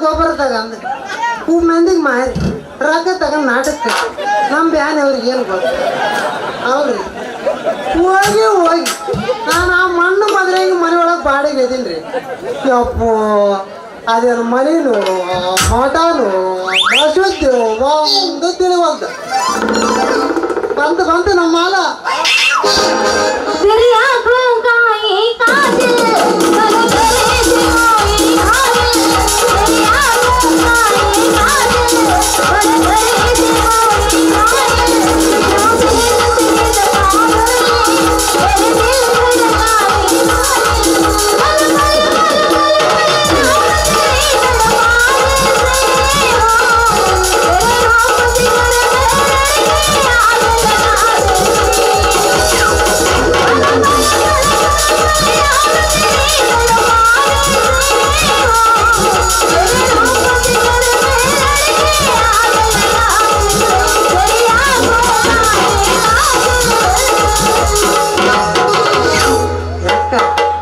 ಗೊಬ್ಬರ ತಗಂದು ಮಂದಿಗೆ ಮಾರಿ ರೊಕ್ಕ ತಗೊಂಡು ನಾಟಕ ನಮ್ಮ ಬ್ಯಾನ್ ಅವ್ರಿಗೆ ಏನು ಗೊತ್ತು ಹೌದ್ರಿ ಹೋಗಿ ನಾನು ಆ ಮಣ್ಣು ಮದ್ರಂಗಿ ಮನೆ ಒಳಗೆ ಬಾಡಿಗೆ ಇದೀನಿ ರೀ ಯಪ್ಪೋ ಅದೇನು ಮನೇನು ಮಠನು ಮಸೂತಿ ಒಂದು ತಿಳಿವಲ್ದು ಬಂತು ನಮ್ಮ ಮಾಲ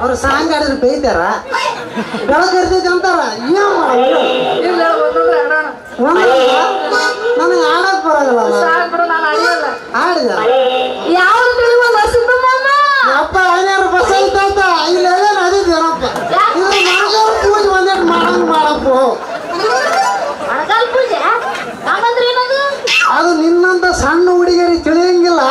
ಅವ್ರು ಸಾಂಗ್ ಆಡಿದ್ರೆ ಬೈತಾರ ಬೆಳಕರ್ತೈತಿ ಅಂತಾರ ನನಗೆ ಆಡಕ್ ಬರಲ್ಲ ಆಡಿದ ಅಪ್ಪ ಐನಾರು ಬಸ್ ಐತಂತ ಇಲ್ಲೆಲ್ಲ ನಡೀತೇನಪ್ಪ ಇದು ಪೂಜೆ ಒಂದೇಟು ಮಾಡಪ್ಪ ಅದು ನಿನ್ನಂತ ಸಣ್ಣ ಹುಡುಗಿಯರಿಗೆ ತಿಳಿಯಂಗಿಲ್ಲ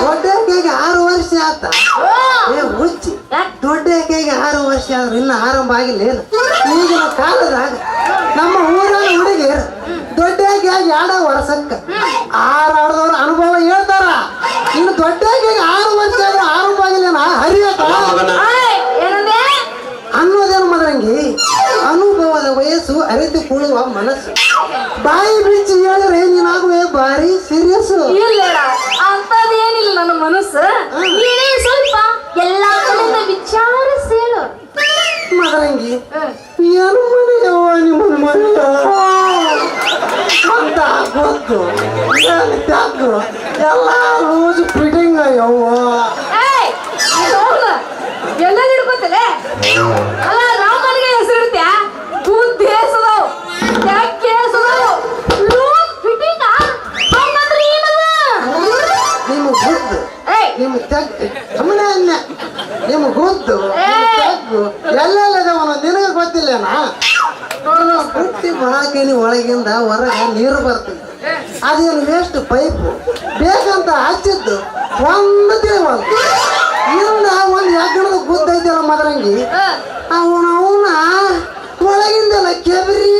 ದೊಡ್ಡಕ್ಕಾಗಿ 6 ವರ್ಷ ಆತ ಏ ಹುಚ್ಚಿ ದೊಡ್ಡಕ್ಕಾಗಿ 6 ವರ್ಷ ಆದ್ರೆ ಇನ್ನು ಆರಂಭ ಆಗಿಲ್ಲ ಏನು ಈಗಿನ ಕಾಲದಾಗ ನಮ್ಮ ಊರಿನ ಹುಡುಗಿಯರು ದೊಡ್ಡಕ್ಕಾಗಿ 2 ವರ್ಷಕ್ಕೆ ಆಡದವ್ರ ಅನುಭವ ಹೇಳ್ತಾರ ಇನ್ನು ದೊಡ್ಡಕ್ಕಾಗಿ 6 ವರ್ಷ ಆದ್ರೆ ಆರಂಭ ಆಗಿಲ್ಲ ಹರಿಯತ್ತ ಅನ್ನೋದೇನು ಮದರಂಗಿ ಅನುಭವದ ವಯಸ್ಸು ಅರಿತುಕೊಳ್ಳುವ ಮನಸ್ಸು ಬಾಯಿ ಬಿಚ್ಚಿ ಹೇಳಿದ್ರೆ ನೀನಾಗುವೆ ಬಾರಿ ಸೀರಿಯಸ್ ಅಂತದೇನಿಲ್ಲ ನನ್ನ ಮನಸ್ಸು ಸ್ವಲ್ಪ ಎಲ್ಲಾ ಕಡೆಯಿಂದ ವಿಚಾರಿಸಿ ಹೇಳು ಮದರಂಗಿ ಏನು ಮನೆಯವ್ವ ನಿಮ್ಮ ಮನೆಯ ಅಂತ ಗೊತ್ತು ತಗ್ಗು ಎಲ್ಲ ಲೂಸ್ ಫಿಟ್ಟಿಂಗ್ ಯವ್ವ ಎಲ್ಲ ಹಿಡ್ಕೊತಲೆ ಅಲ್ಲ ನಾವು ಮನೆಗೆ ಹೆಸರು ಇಡ್ತೀಯ ಬುದ್ಧಿ ಹೆಸರು ಯಾಕೆ ಹೆಸರು ಲೂಸ್ ಫಿಟ್ಟಿಂಗ್ ಹಂಗಂದ್ರೆ ಏನದ ನಿಮ್ಮ ಗುದ್ದು ನಿಮ್ಮ ತಗ್ಗು ಸುಮ್ಮನೆ ಅನ್ನ ನಿಮ್ಮ ಗುದ್ದು ತಗ್ಗು ಎಲ್ಲೆಲ್ಲದವನ ನಿನಗೆ ಗೊತ್ತಿಲ್ಲನಾ ಪುಟ್ಟಿ ಬಾಕಿನಿ ಒಳಗಿಂದ ಹೊರಗೆ ನೀರು ಬರ್ತದೆ ಅದೇನು ವೇಸ್ಟ್ ಪೈಪು ಬೇಕಂತ ಹಚ್ಚಿದ್ದು ಒಂದು ತಿಳಿವಲ್ದು ಇನ್ನ ಒಂದು ಯಾಕಣದ ಗುದ್ದ ಐತಲ್ಲ ಮದರಂಗಿ ಅವನ ಒಳಗಿಂದಲ್ಲ ಕೆಬರಿ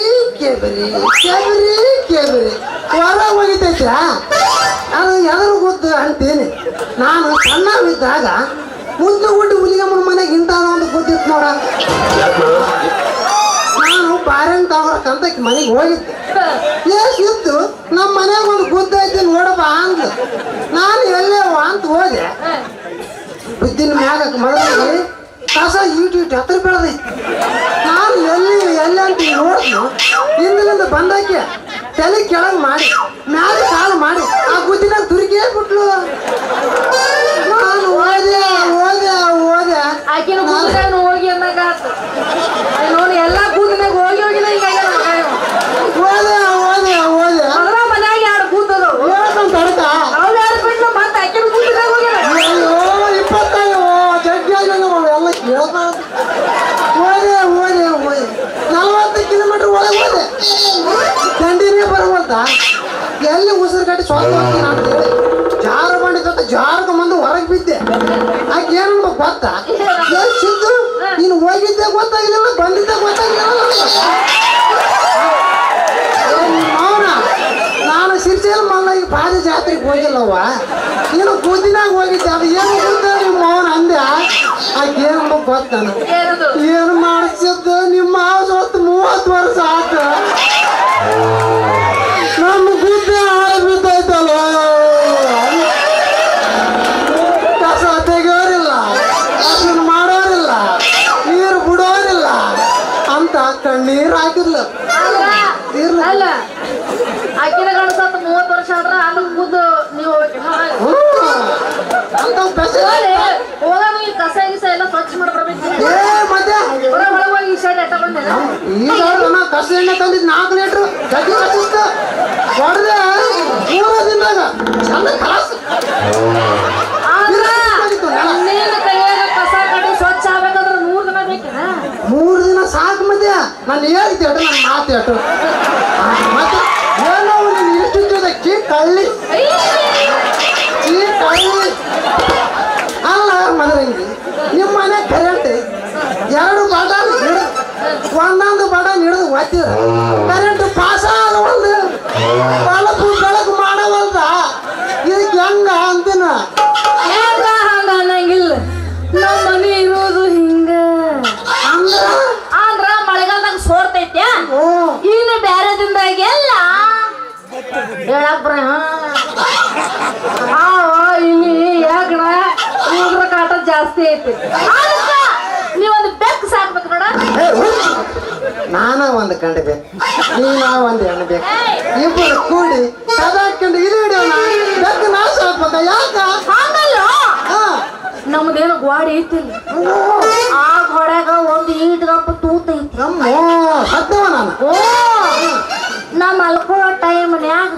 ಹೊರ ಹೋಗಿತೈತ ಅದು ಎದರು ಗುದ್ದು ಅಂತೀನಿ ನಾನು ಸಣ್ಣವಿದ್ದಾಗ ಮುದ್ದು ಗುಡ್ಡು ಹುಲಿಗಮ್ಮನ ಮನೆಗೆ ಇಂಥದ ಒಂದು ಗುದ್ದಿತ್ತು ನೋಡ ನಾನು ಬಾರೆನ್ ತಗೋರಕ್ಕಂತ ಮನೆಗೆ ಹೋಗಿದ್ದೆ ಇದ್ದು ನಮ್ಮ ಮನೆಯಾಗ ಒಂದು ಗುದ್ದ ಐತಿ ನೋಡಪ್ಪ ಅಂದ್ಲು ನಾನು ಎಲ್ಲೇವ ಅಂತ ಹೋದೆ ಬಿದ್ದಿನ ಮ್ಯಾಗ ಮರದಲ್ಲಿ ಕಸ ಈಟು ಹತ್ರ ಬೆಳೆದೈತಿ ನಾನು ಎಲ್ಲಿ ಅಂತ ನೋಡಿದ್ನು ಹಿಂದಿನಿಂದ ಬಂದಾಕೆ ತಲೆ ಕೆಳಗೆ ಮಾಡಿ ಮ್ಯಾಗ ಕಾಲು ಮಾಡಿ ಆ ಗುದ್ದಿನಾಗ ತುರುಕಿ ಬಿಟ್ಲು ನಾನು ಹೋದೆ ಆಕಿನ ಗುದ್ದಿನಾಗ ಹೋಗಿ ಅನ್ನಕ ನೋಡಿ ಎಲ್ಲಾ ಗುದ್ದಿನಾಗ ಹೋಗಿ ಹೋದೆ ಅದ್ರ ಮನ್ಯಾಗ 2 ಗುದ್ದದು ತಡಕ ಅವ್ರು 2 ಬಿಟ್ಟು ಮತ್ತೆ ಆಕಿನ ಗುದ್ದಿನಾಗ ಹೋಗ್ಯಾರ 25 ಜಗ್ಗಿಯಾಗ ಎಲ್ಲ ಕೇಳ್ದ ಹೋದೆ 40 ಕಿಲೋಮೀಟರ್ ಒಳಗೆ ಹೋದೆ ದಂಡಿನೇ ಬರವಲ್ದ ಎಲ್ಲಿ ಉಸಿರು ಕಟ್ಟಿ ಸ್ವಂತ ಹೋಗ್ತೀನಿ ಅಂತೇಳಿ ಜಾರ ಬಂಡಿ ಜೊತೆ ಜಾರ್ಗ ಮಂದು ಹೊರಗೆ ಬಿದ್ದೆ ಆಕೆ ಏನು ಗೊತ್ತಾ ಸಿದ್ದು ನೀನು ಹೋಗಿದ್ದೆ ಗೊತ್ತಾಗಿಲ್ಲ ಬಂದಿದ್ದೆ ಗೊತ್ತಾಗಿಲ್ಲ ಮೌನ ನಾನು ಸಿರ್ಸೇಲ್ ಮಲ್ಲಾಗಿ ಪಾದ ಜಾತ್ರೆಗೆ ಹೋಗಿಲ್ಲವ್ವ ನೀನು ಗುದ್ದಿನಾಗ ಹೋಗಿದ್ದೆ ಅದು ಏನು ಗುದ್ದ ನಿಮ್ಮ ಮೌನ ಅಂದೆ ಆಕೆ ಏನು ಗೊತ್ತಾನ ಏನು ಮಾಡಿಸಿದ್ದು ನಿಮ್ಮ ಹೊತ್ತು 30 ವರ್ಷ ಆತ ನಮ್ಮ ಗುದ್ದೆ ಹಾಳ ಬಿದ್ದೈತಲ್ಲ ಕಸ ತೆಗೆಯೋರಿಲ್ಲ ಅದನ್ನ ಮಾಡೋರಿಲ್ಲ ನೀರು ಬಿಡೋರಿಲ್ಲ ಅಂತ ಕಣ್ಣೀರು ಹಾಕಿದ್ಲು ಅಲ್ಲ ಆಕಿನ ಗಣಸತ್ 30 ವರ್ಷ ಆದ್ರ ಅದಕ್ಕೆ ಖುದ್ದು ನೀವು ಅಂತ ಈಗ ನಾ ಕಸ ಎಣ್ಣೆ ತಂದಿದ್ದು 4 ಲೀಟ್ರ್ ಜಗ್ಗಿ ಕಸಿಸ್ತ ಹೊಡೆದೆ 3 ದಿನದಾಗ ಚಂದ ಕಲಾಸ ನಿನ್ನ ಕೈಯಾಗ ಕಸ ಕಡಿ ಸ್ವಚ್ಛ ಆಗ್ಬೇಕಾದ್ರೆ 3 ದಿನ ಬೇಕೇನ 3 ದಿನ ಸಾಕು ಮಧ್ಯ ನಾನು ಹೇಳಿದ್ದೆ ನನ್ನ ಮಾತು ಎಟ್ಟು ಮತ್ತೆ ಏನೋ ನೀನು ಇಷ್ಟಿದ್ದದ ಕಳ್ಳಿ ಅಲ್ಲ ಮದರಂಗಿ ನಿಮ್ಮ ಮನೆ ಕರೆಂಟ್ 2 ಬಟನ್ ಹಿಡಿದು ಒಂದೊಂದು ಬಟನ್ ಹಿಡಿದು ಒತ್ತಿದ ಕರೆಂಟ್ ಪಾಸ್ ಆಗವಲ್ದು ಬೆಳಕು ಮಾಡವಲ್ದ ಇದಕ್ಕೆ ಹೆಂಗ ಅಂತೀನ ಹಂಗ ಅನ್ನಂಗಿಲ್ಲ ನಮ್ಮ ಮನೆ ಇರೋದು ಹಿಂಗ ಅಂದ್ರ ಮಳೆಗಾಲದಾಗ ಸೋರ್ತೈತ್ಯಾ ಇನ್ನು ಬ್ಯಾರದಿಂದಾಗೆಲ್ಲ ಹೇಳಕ್ ಬರ ಇಲ್ಲಿ ಯಾಕಣ ಹುಡುಗ್ರ ಕಾಟ ಜಾಸ್ತಿ ಐತಿ ನೀವೊಂದು ಬೆಕ್ ಸಾಕ್ಬೇಕು ನೋಡ ನಾನ ಒಂದು ಕಂಡು ಬೇಕು ನೀನಾ ಒಂದು ಹೆಣ್ಣು ಬೇಕು ಇಬ್ಬರು ಕೂಡಿ ಕದಾಕೊಂಡು ಇದು ಹಿಡಿಯೋಣ ಬೆಕ್ಕು ನಾ ಸಾಕ್ಬೇಕ ಯಾಕ ಹಂಗಲ್ಲ ನಮ್ದೇನು ಗೋಡೆ ಐತಿಲ್ಲ ಆ ಗೋಡ್ಯಾಗ ಒಂದು ಈಟ್ಗಪ್ಪ ತೂತ ಐತಿ ನಮ್ಮ ಸತ್ತವ ನಾನು ಓ ನಾ ಮಲ್ಕೊಳ್ಳೋ ಟೈಮ್ನ್ಯಾಗ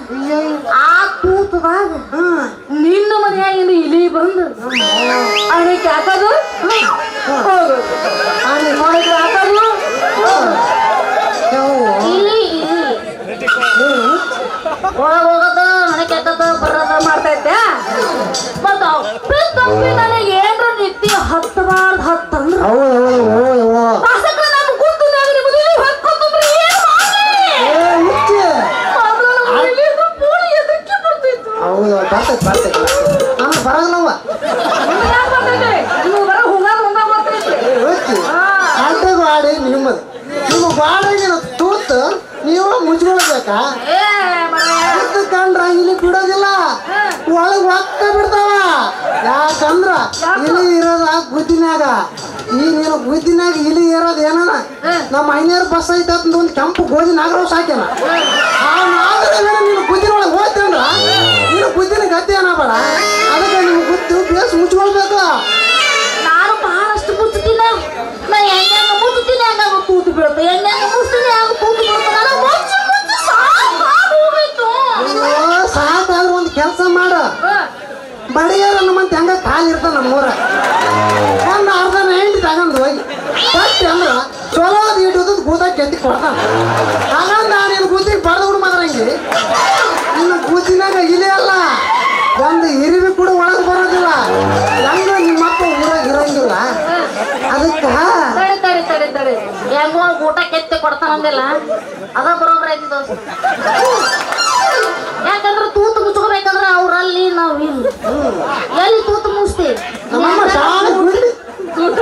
ಆ ತೂತದಾಗ ನಿನ್ನ ಮನ್ಯಾಗಿಂದ ಇಲಿ ಬಂದು ಅದಕ್ಕೆ ಹಾಕೋದು ಹೋಗೋದು ಅಲ್ಲಿ ನೋಡಿದ್ರೆ ಹಾಕೋದು ಇಲ್ಲಿ ಒಳಗೆ ಹೋಗೋದು ಮನೆ ಕೆಟ್ಟದ ಬರೋದ ಮಾಡ್ತೈತೆ ಮತ್ತ ತಪ್ಪಿ ನನಗೆ ಏನ್ರ ನಿತ್ಯ ಹತ್ತಬಾರ್ದು ಹತ್ತಂದ್ರ ನಮ್ ಗುಂಪಿನಾಗ ನಿಮ್ದು ಇಲ್ಲಿ ಹೊತ್ಕೊಂಡ್ರೆ ಏನ್ ಹೌದು ಬರ್ತೈತೆ ನಾನು ಬರಲ್ಲವ ಅಂಟೆಗೂ ಆಡಿ ನಿಮ್ಮದು ನಿಮ್ಮ ಗಾಡಿಗೆ ತೂತು ನೀವು ಮುಚ್ಕೊಳ್ಬೇಕಾ ಕಂಡ್ರ ಇಲ್ಲಿ ಬಿಡೋದಿಲ್ಲ ಒಳಗೆ ಒಕ್ಕ ಬಿಡ್ತಾವ ಯಾಕಂದ್ರ ಇಲಿ ಇರೋದ ಗುದ್ದಿನಾಗ ಈಗ ನೀನು ಗುದ್ದಿನಾಗ ಇಲಿ ಇರೋದು ಏನಾನ ನಮ್ಮ ಐನೇರು ಬಸ್ ಐತೆ ಒಂದು ಕೆಂಪು ಗೋಧಿ ನಾಗರಾವ್ ಸಾಕ್ಯಾನ ಆ ನಾಗರ ನೀನು ಗುದ್ದಿನೊಳಗೆ ಹೋಗ್ತಂದ್ರ ನೀನು ಗುದ್ದಿನ ಗದ್ದೆ ಅನ್ನಬೇಡ ಅದಕ್ಕೆ ನೀವು ಗುದ್ದು ಬೇಸ್ ಮುಚ್ಕೊಳ್ಬೇಕು ನಾನು ಬಹಳಷ್ಟು ಮುಚ್ಚುತ್ತಿಲ್ಲ ನಾ ಹೆಂಗ ಮುಚ್ಚುತ್ತೀನಿ ಹಂಗ ತೂತು ಬೀಳುತ್ತೆ ಹೆಂಗ ಮುಚ್ತೀನಿ ಹಂಗ ತೂತು ಬೀಳುತ್ತೆ ನನಗೆ ಮುಚ್ಚು ಮುಚ್ಚು ಹೋಗ್ಬೇಕು ಸಾಕಾದ್ರೆ ಒಂದು ಕೆಲಸ ಮಾಡ ಬಡಿಯಾರ ನಮ್ಮಂತ ಹೆಂಗ ಕಾಲಿರ್ತಾವ ನಮ್ಮೂರ ಒಂದು ಅರ್ಧ ಹೆಂಡಿ ತಗೊಂಡು ಹೋಗಿ ಬಟ್ ಅಂದ್ರ ಚಲೋ ಅದು ಇಟ್ಟುದ್ ಗೂದಾಗ ಕೆತ್ತಿ ಕೊಡ್ತಾನ ಹಾಗಂದ ನೀನು ಗೂದಿಗೆ ಬಡ್ದು ಬಿಡು ಮದ್ರಂಗಿ ಇನ್ನು ಗೂದಿನಾಗ ಇಲಿ ಅಲ್ಲ ಒಂದು ಇರಿವಿ ಕೂಡ ಒಳಗೆ ಬರೋದಿಲ್ಲ ಹೆಂಗ ನಿಮ್ಮಪ್ಪ ಊರಾಗ ಇರಂಗಿಲ್ಲ ಅದಕ್ಕೆ ತಡಿ ಹೆಂಗೋ ಊಟ ಕೆತ್ತಿ ಕೊಡ್ತಾನಂದಿಲ್ಲ ಅದ ಬರೋಬ್ರ ಐತಿ ದೋಸ್ತ ಯಾಕಂದ್ರೆ ತೂತು ಮುಚ್ಕೋಬೇಕಂದ್ರೆ ಅವ್ರಲ್ಲಿ ನಾವು ಇಲ್ಲ ಎಲ್ಲಿ ತೂತು ಮುಚ್ತೀವಿ ನಮ್ಮಮ್ಮ ಶಾಲೆ ಬಿಡ್ಲಿ ತೂತ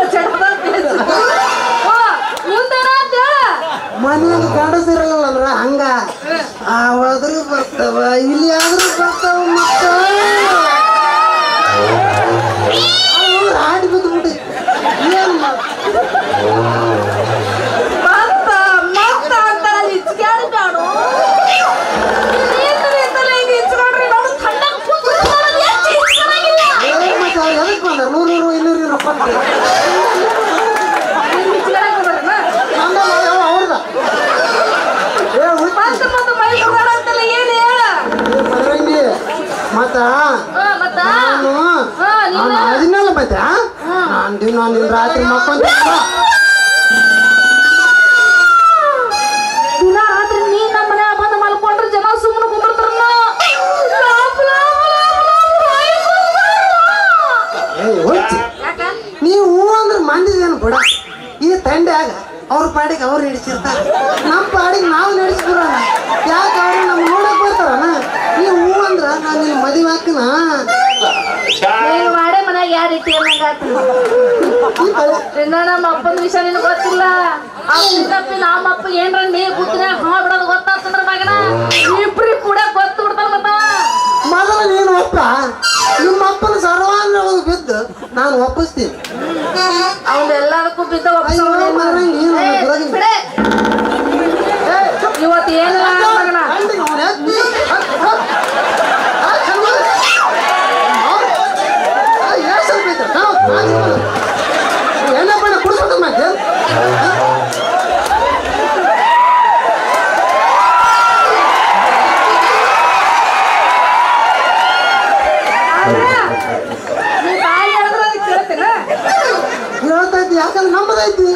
ಮನೆಯಲ್ಲಿ ಗಂಡಸಿರಲ್ಲ ಅಂದ್ರ ಹಂಗ ಆವಾದ್ರೂ ಬರ್ತಾವ ಇಲ್ಲಿ ಆದ್ರೂ ಬರ್ತಾವ ಮತ್ತ ಹಾಡಿ ಬಿದ್ದು ಬಿಟ್ಟು ಏನ್ ಎದಕ್ ಬಂದ 100 ರೂಪಾಯಿ ಅವ್ರದ ಮತ್ತ ನಾನು ಅದನ್ನೆಲ್ಲ ಮತ್ತೆ ನಾನು ದಿನ ನಿನ್ನ ರಾತ್ರಿ ಮಕ್ಕೊಂತಿಲ್ಲ ದಿನ ರಾತ್ರಿ ನೀ ನಮ್ಮ ಮನೆ ಬಂದು ಮಲ್ಕೊಂಡ್ರೆ ಜನ ಸುಮ್ಮನೆ ಕುಂದಿರ್ತಾರಲ್ಲ ನೀವು ಹೂ ಅಂದ್ರೆ ಮಂದಿದೇನು ಬಿಡ ಈ ತಂಡ್ಯಾಗ ಅವ್ರ ಪಾಡಿಗೆ ಅವ್ರು ಹಿಡಿಸಿರ್ತಾರೆ ನಮ್ಮ ಪಾಡಿಗೆ ನಾವು ನಡೆಸ್ಬಿಡೋಣ ಯಾಕೆ ಅವ್ರು ನಮ್ಮ ನೋಡಕ್ ಬರ್ತಾರಣ ನೀವು ಹೂ ಅಂದ್ರ ನಾನು ನಿನ್ನ ಮದುವೆ ಹಾಕಿನ ನೀನು ಮಾಡೇ ಮನ್ಯಾಗ ಯಾರ ರೀತಿ ಇನ್ನ ನಮ್ಮ ಅಪ್ಪನ ವಿಷಯ ನಿನ್ ಗೊತ್ತಿಲ್ಲ ನಮ್ಮ ಅಪ್ಪ ಏನ್ರ ನೀರ್ ಕೂತಿನ ಬಿಡೋದು ಗೊತ್ತಾಗ್ತಂದ್ರ ಮಗನ ಇಬ್ರಿ ಕೂಡ ಗೊತ್ತು ಬಿಡ್ತಾರ ಮತ್ತ ಮೊದಲ ನೀನು ಒಪ್ಪ ನಿಮ್ಮ ಅಪ್ಪನ ಸರ್ವಾಂಗ ಬಿದ್ದು ನಾನು ಒಪ್ಪಿಸ್ತೀನಿ ಅವನ್ನೆಲ್ಲದಕ್ಕೂ ಬಿದ್ದ ಇವತ್ತು ಏನಿಲ್ಲ ಮಗನ ನೀ ಬಾಯಿ ಹೇಳಿದ್ರೆ ಅದಕ್ಕೆ ಕೇಳ್ತೇನೆ. ಹೇಳ್ತೈತಿ ಯಾಕಂದ್ರೆ ನಮ್ಮದೈತಿ